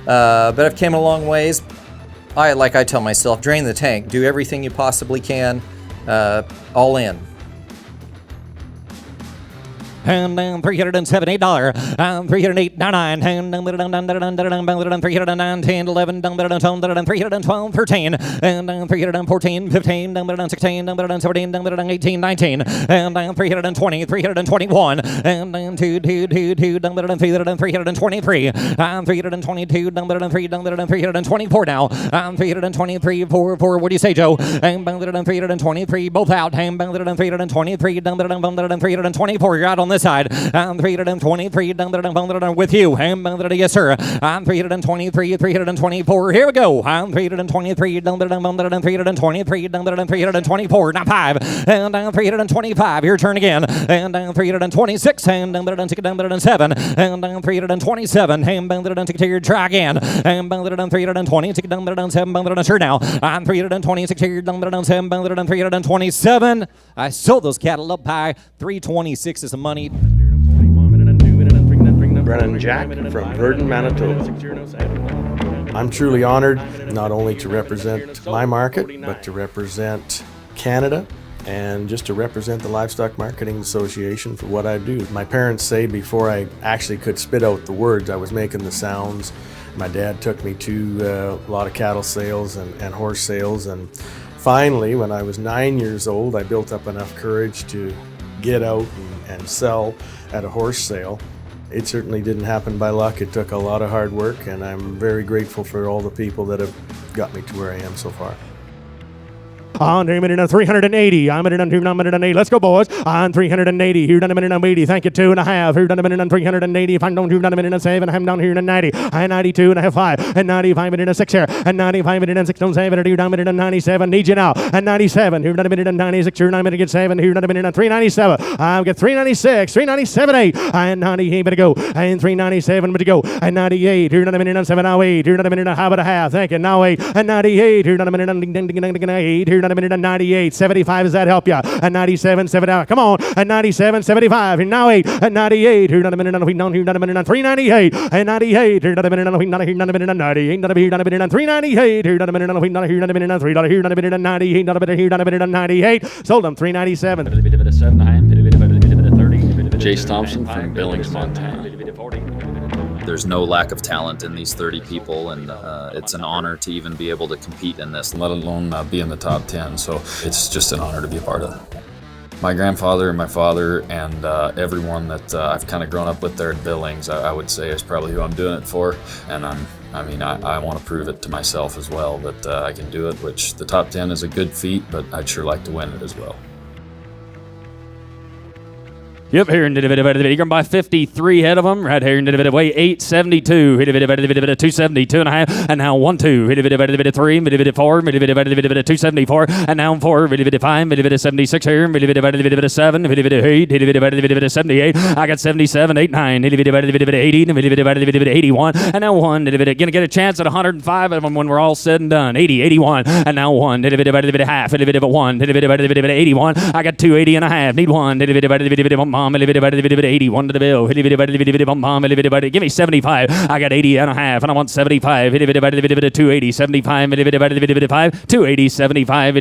But I've came a long ways. I tell myself, drain the tank, do everything you possibly can, all in. and down $378, and $308.99, and down 309, 10, 11, down 312, 13, and down 314, 15, down 16, down 17, down 18, 19, and down 320, 321, and down 2, down 323, and 322, down 3, down 324 now, and 323, 4, what do you say, Joe? And down 323, both out, and down 323, down 324, you're out on this side. I'm 323 down with you. Yes, sir. I'm 323, 324. Here we go. I'm 323 down 323 down 324. Now 5 and down 325. Your turn again. And down 326 and down 7 and down 327. And down to your try again. And down 326 down 7 sure now. I'm 326 here down 7 down 327. I sold those cattle up high. 326 is the money. Brennan Jack from Verdon, Manitoba. I'm truly honored not only to represent my market, but to represent Canada and just to represent the Livestock Marketing Association for what I do. My parents say before I actually could spit out the words, I was making the sounds. My dad took me to a lot of cattle sales and horse sales, and finally, when I was 9 years old, I built up enough courage to get out and sell at a horse sale. It certainly didn't happen by luck. It took a lot of hard work, and I'm very grateful for all the people that have got me to where I am so far. On 380. I'm at 280. Let's go, boys. On 380. Here, done a minute and 80. Thank you, 2.5. Here, done a minute and 380. If I'm down, done a minute and 7. I'm down here in 90. I 92 and a half 5. And 95 minute and 6 here. And 95 minute and 6 on 7. Here, down a minute and 97. Need you now. And 97. Here, done a minute and 96. Here, 9 minute and 7. Here, done a minute and 397. I've got 396. 397 8. And 98 to go. And 397 to go. And 98. Here, done a minute and 7. Now 8. Here, done a minute and a half. Thank you. Now 8. And 98. Here, done a minute and 8. Here, a minute and 98, 75, does that help you? And 97, 7, come on, and 97, 75, and now 8, and 98, here, not a minute, and we down here, not a minute, and 398, and 98, here, not a minute, and we not here, not a minute, and 98, not a here, not a minute, and 398, here, not a minute, and we not here, not a minute, and 3, not here, not a minute, and 98, not a minute, here, not a minute, and 98, sold them 397. Jace Thompson from Billings, Montana. There's no lack of talent in these 30 people, and it's an honor to even be able to compete in this, let alone be in the top 10. So it's just an honor to be a part of it. My grandfather and my father and everyone that I've kind of grown up with there at Billings, I would say is probably who I'm doing it for. And I want to prove it to myself as well that I can do it, which the top 10 is a good feat, but I'd sure like to win it as well. Yep, here in the you're by 53 head of them. Right here in the weigh 872. 272 and a half. And now 1, 2. 3, 4, 274. And now 4, 5, 76 here. 7, 8, 78. I got 77, 8, 9. 80, 81. And now 1. Gonna get a chance at 105 of them when we're all said and done. 80, 81. And now 1. Half. 1. 81. I got 280 and a half. Need 1. 81 to the bill. Give me 75. I got 80 and a half, and I want 75. 280, 75, 280, 75,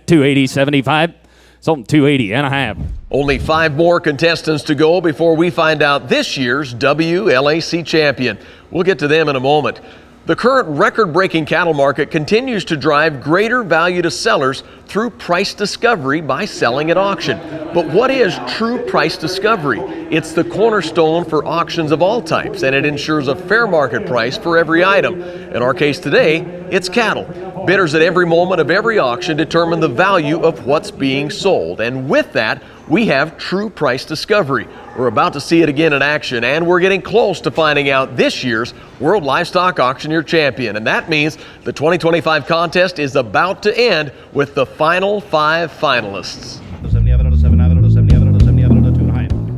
280, 75. Sold 280 and a half. Only 5 more contestants to go before we find out this year's WLAC champion. We'll get to them in a moment. The current record-breaking cattle market continues to drive greater value to sellers through price discovery by selling at auction. But what is true price discovery? It's the cornerstone for auctions of all types, and it ensures a fair market price for every item. In our case today, it's cattle. Bidders at every moment of every auction determine the value of what's being sold, and with that, we have true price discovery. We're about to see it again in action, and we're getting close to finding out this year's World Livestock Auctioneer Champion. And that means the 2025 contest is about to end with the final 5 finalists.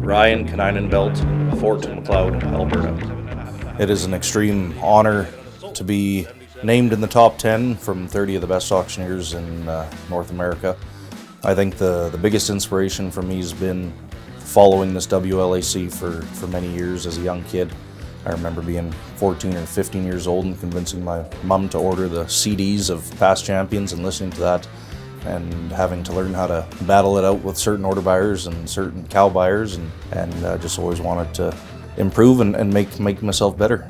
Ryan Kaninen-Belt, Fort McLeod, Alberta. It is an extreme honor to be named in the top 10 from 30 of the best auctioneers in North America. I think the biggest inspiration for me has been following this WLAC for many years as a young kid. I remember being 14 or 15 years old and convincing my mom to order the CDs of past champions and listening to that and having to learn how to battle it out with certain order buyers and certain cow buyers and just always wanted to improve and make myself better.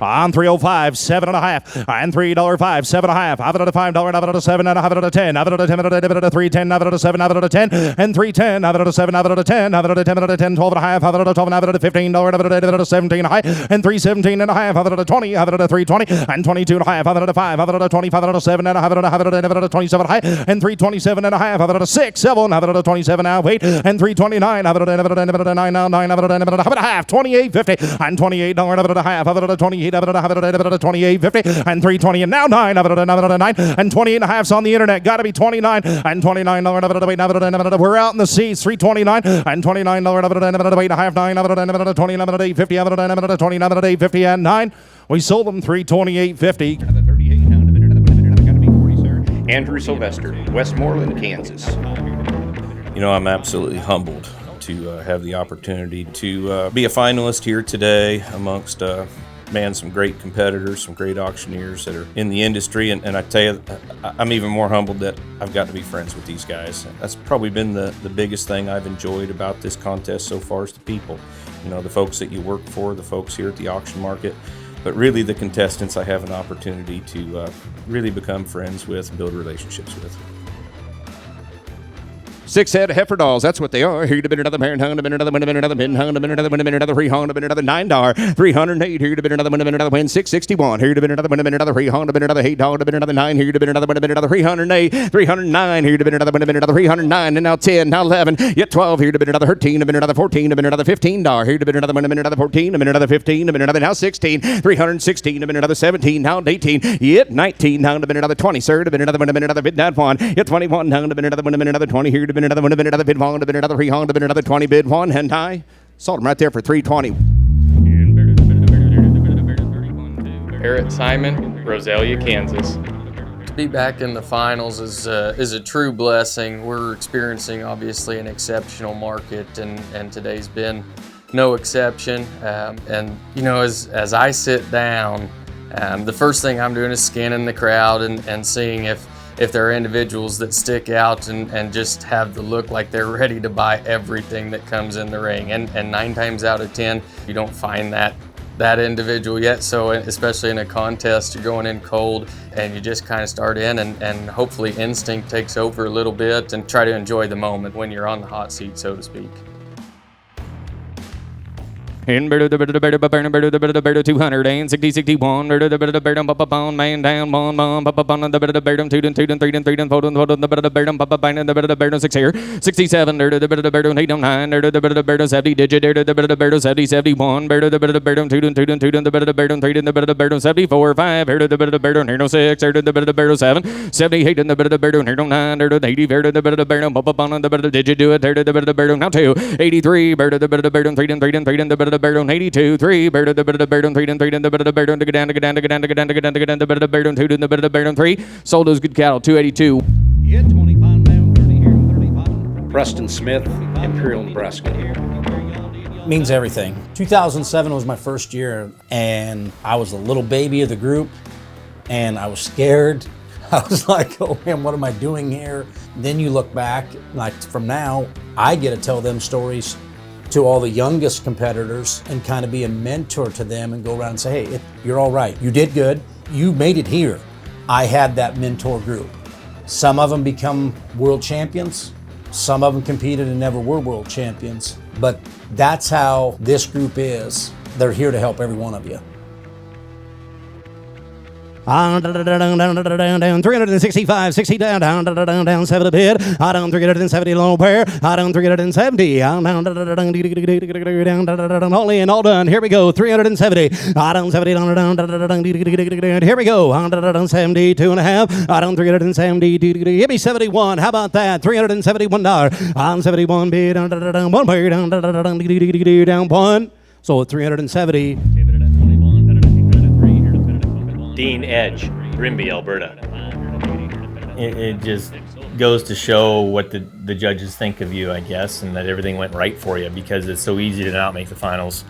On 305, 7.5. And $3.05, 7.5. I've it at a $5, I've it at a 7, and I've it at a 10. I've it at a 10, I've it at a 3.10, I've it at a 7, I've it at a 10, and 3.10. I've it at a 7, I've it at a 10, I've it at a 10, I've it at a 10, 12.5. I've it at a 12, I've it at a $15, I've it at a 17 high, and 3.17 and a half. I've it at a 20, I've it at a 3.20, and 22 and a half. I've it at a 5, I've it at a 25, I've it at a 7, and I've it at a 27 high, and 3.27 and a half. I've it at a 6, 7, I've it at a 27 now, wait, and 3.29. I've it at a 9 now, 9. I've it at a half, 28.50, and $28. I've it at a half. I've it at a 28. I've it at a 28.50 and 3.20 and now 9. I've it at a 9 and 28 and a half's on the internet. Got to be 29 and $29. I've it at a 8. I've it at a, we're out in the seas. 3.29 and $29. I've it at a 8 and a half. 9. I've it at a 20. I've it at 8.50. I've it at a 20. I've it at 8.50 and 9. We sold them 328.50. Andrew Sylvester, Westmoreland, Kansas. You know, I'm absolutely humbled to have the opportunity to be a finalist here today amongst some great competitors, some great auctioneers that are in the industry, and I tell you, I'm even more humbled that I've got to be friends with these guys. That's probably been the biggest thing I've enjoyed about this contest so far is the people. You know, the folks that you work for, the folks here at the auction market, but really the contestants I have an opportunity to really become friends with and build relationships with. 6 head heifer dolls, that's what they are. Here to bid another parent hung, to bid another win, to bid another bin hung, to bid another win, to bid another free hung, to bid another $9. 308, here to bid another win, to bid another win, 661. Here to bid another win, to bid another free hung, to bid another $8, to bid another 9. Here to bid another win, to bid another 308, 309. Here to bid another win, to bid another 309. And now 10, now 11, yet 12. Here to bid another 13, to bid another 14, to bid another $15. Here to bid another win, to bid another 14, to bid another 15, to bid another now 16, 316, to bid another 17, now 18, yet 19, now to bid another 20, sir, to bid another win, to bid another bid that one, yet 21, now to bid another win, to bid another 20. Here to bid another win, to bid another bid one, to bid another 3 hung, to bid another 20, bid 1, and I sold them right there for 320. Barrett Simon, Roselia, Kansas. To be back in the finals is a true blessing. We're experiencing obviously an exceptional market, and today's been no exception. And you know, as I sit down, the first thing I'm doing is scanning the crowd and seeing if there are individuals that stick out and just have the look like they're ready to buy everything that comes in the ring. And 9 times out of 10, you don't find that individual yet. So especially in a contest, you're going in cold and you just kind of start in and hopefully instinct takes over a little bit and try to enjoy the moment when you're on the hot seat, so to speak. And better the better the better but better the better 200 and 60 61 better the better papa man down bon papa the better the better 2 and 3 and 4 and the better the better papa the better the better 6 here 67 better the better the better 8 9 better the better the better 70 digit better the better the better 70 71 better the better the better 2 and 2 and 2 and the better the better 3 and the better the better 74 5 better the better the better 6 better the better the better 7 78 and the better the better 9 better the 80 better the better the better papa the better digit do it better the better the better now 2 83 better the better the better 3 and 3 and 3 and the better the better 82 3 better the better the better 3 and 3 and the better the better to get down to get down to get down to get down to get down to get down the better the better 2 and the better the better 3 sold those good cattle 282. Yeah, 25 down, 30 here, 35. Preston Smith, Imperial, Nebraska. Means everything. 2007 was my first year, and I was a little baby of the group, and I was scared. I was like, oh man, what am I doing here? Then you look back, like from now, I get to tell them stories to all the youngest competitors and kind of be a mentor to them and go around and say, hey, you're all right. You did good. You made it here. I had that mentor group. Some of them become world champions. Some of them competed and never were world champions. But that's how this group is. They're here to help every one of you. 365, 60 down, 7 a bid. Down 370 low pair. Down 370. Down only and all done. Here we go. 370. Down 70 down. Here we go. 72 and a half. Down 370. Give me 71. How about that? $371. On 71 bid. One pair down one. So 370. Dean Edge, Grimby, Alberta. It just goes to show what the judges think of you, I guess, and that everything went right for you because it's so easy to not make the finals.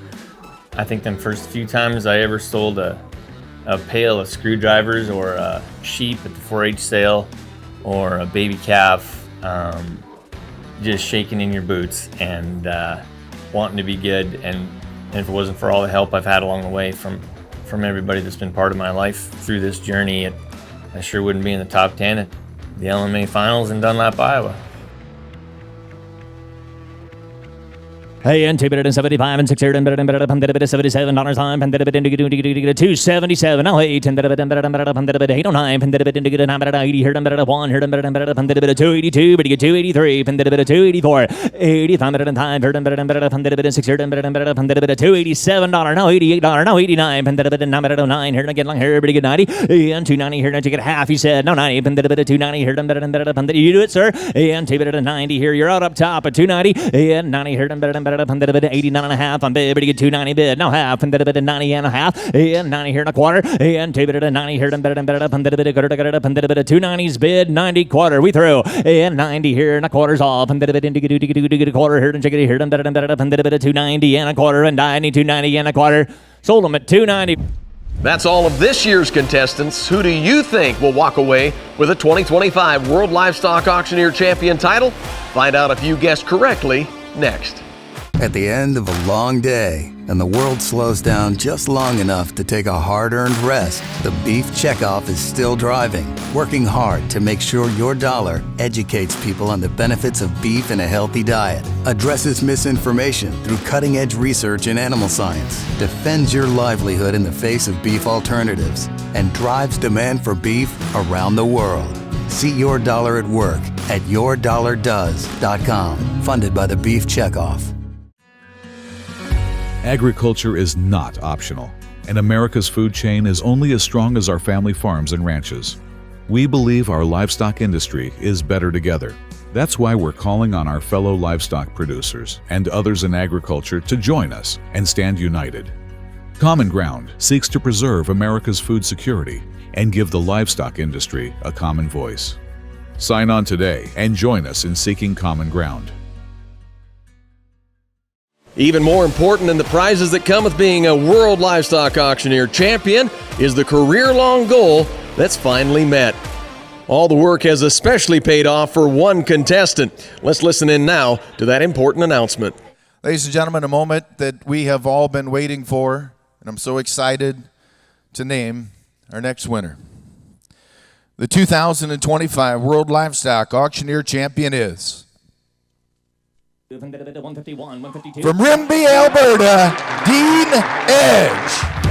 I think them first few times I ever sold a pail of screwdrivers or a sheep at the 4-H sale or a baby calf, just shaking in your boots and wanting to be good. And if it wasn't for all the help I've had along the way from everybody that's been part of my life through this journey, I sure wouldn't be in the top 10 at the LMA finals in Dunlap, Iowa. Hey, and 275 and 6 here, and $77 time, and $277. Now, hey, 809, and 80 here, and 1 here, and 282, but you get 283, and 284, 85 and time, and 6 here, and $287. Now, $88. Now, 89, and 9 here, and again, long here, pretty good 90, and 290 here, and you get half. He said, no, 90, and 290 here, and you do it, sir, and 290 here. You're out up top at 290, and 90 here, and 89 and a half. I'm bid, but you get 290 bid. Now half, and 90 and a half, and 90 here and a quarter, and 90 here, and 290's bid, 90 quarter. We through, and 90 here and a quarter's off, and get a quarter here, and check it here, and 290 and a quarter, and 290 and a quarter. Sold them at 290. That's all of this year's contestants. Who do you think will walk away with a 2025 World Livestock Auctioneer Champion title? Find out if you guessed correctly next. At the end of a long day, and the world slows down just long enough to take a hard-earned rest, the beef checkoff is still driving, working hard to make sure your dollar educates people on the benefits of beef and a healthy diet, addresses misinformation through cutting-edge research in animal science, defends your livelihood in the face of beef alternatives, and drives demand for beef around the world. See your dollar at work at yourdollardoes.com, funded by the Beef Checkoff. Agriculture is not optional, and America's food chain is only as strong as our family farms and ranches. We believe our livestock industry is better together. That's why we're calling on our fellow livestock producers and others in agriculture to join us and stand united. Common Ground seeks to preserve America's food security and give the livestock industry a common voice. Sign on today and join us in seeking common ground. Even more important than the prizes that come with being a World Livestock Auctioneer Champion is the career-long goal that's finally met. All the work has especially paid off for one contestant. Let's listen in now to that important announcement. Ladies and gentlemen, a moment that we have all been waiting for, and I'm so excited to name our next winner. The 2025 World Livestock Auctioneer Champion is From Rimbey, Alberta, Dean Edge.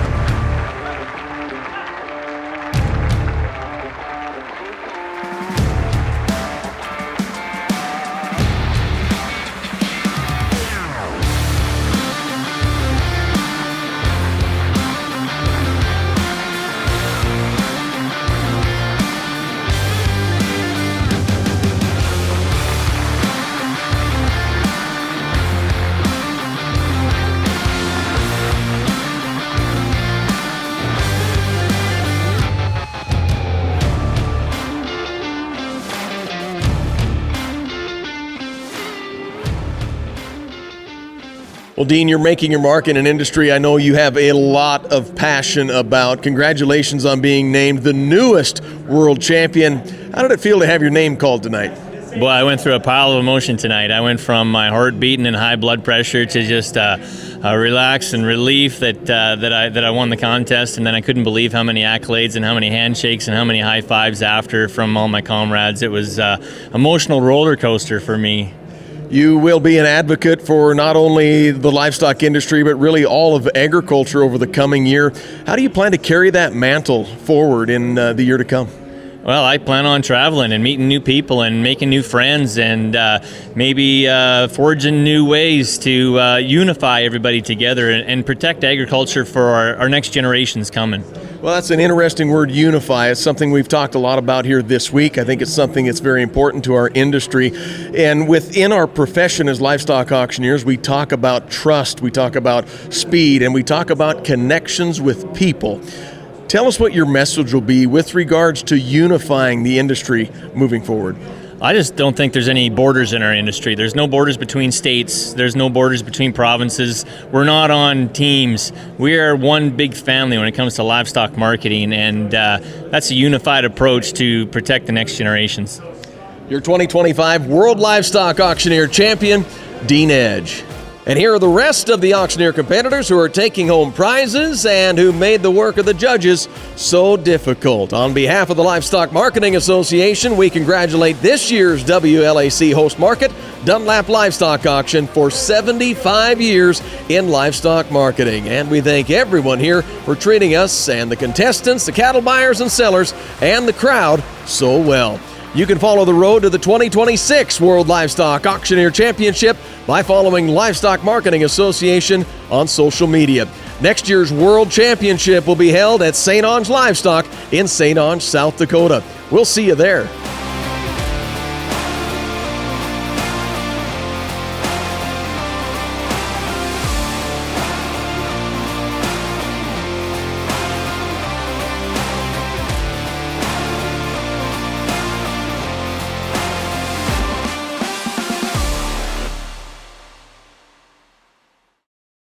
Well, Dean, you're making your mark in an industry I know you have a lot of passion about. Congratulations on being named the newest world champion. How did it feel to have your name called tonight? Well, I went through a pile of emotion tonight. I went from my heart beating and high blood pressure to just relax and relief that I won the contest, and then I couldn't believe how many accolades and how many handshakes and how many high fives after from all my comrades. It was an emotional roller coaster for me. You will be an advocate for not only the livestock industry, but really all of agriculture over the coming year. How do you plan to carry that mantle forward in the year to come? Well, I plan on traveling and meeting new people and making new friends and maybe forging new ways to unify everybody together and protect agriculture for our next generations coming. Well, that's an interesting word, unify. It's something we've talked a lot about here this week. I think it's something that's very important to our industry. And within our profession as livestock auctioneers, we talk about trust, we talk about speed, and we talk about connections with people. Tell us what your message will be with regards to unifying the industry moving forward. I just don't think there's any borders in our industry. There's no borders between states. There's no borders between provinces. We're not on teams. We are one big family when it comes to livestock marketing, and that's a unified approach to protect the next generations. Your 2025 World Livestock Auctioneer Champion, Dean Edge. And here are the rest of the auctioneer competitors who are taking home prizes and who made the work of the judges so difficult. On behalf of the Livestock Marketing Association, we congratulate this year's WLAC host market, Dunlap Livestock Auction, for 75 years in livestock marketing. And we thank everyone here for treating us and the contestants, the cattle buyers and sellers, and the crowd so well. You can follow the road to the 2026 World Livestock Auctioneer Championship by following Livestock Marketing Association on social media. Next year's World Championship will be held at St. Onge Livestock in St. Onge, South Dakota. We'll see you there.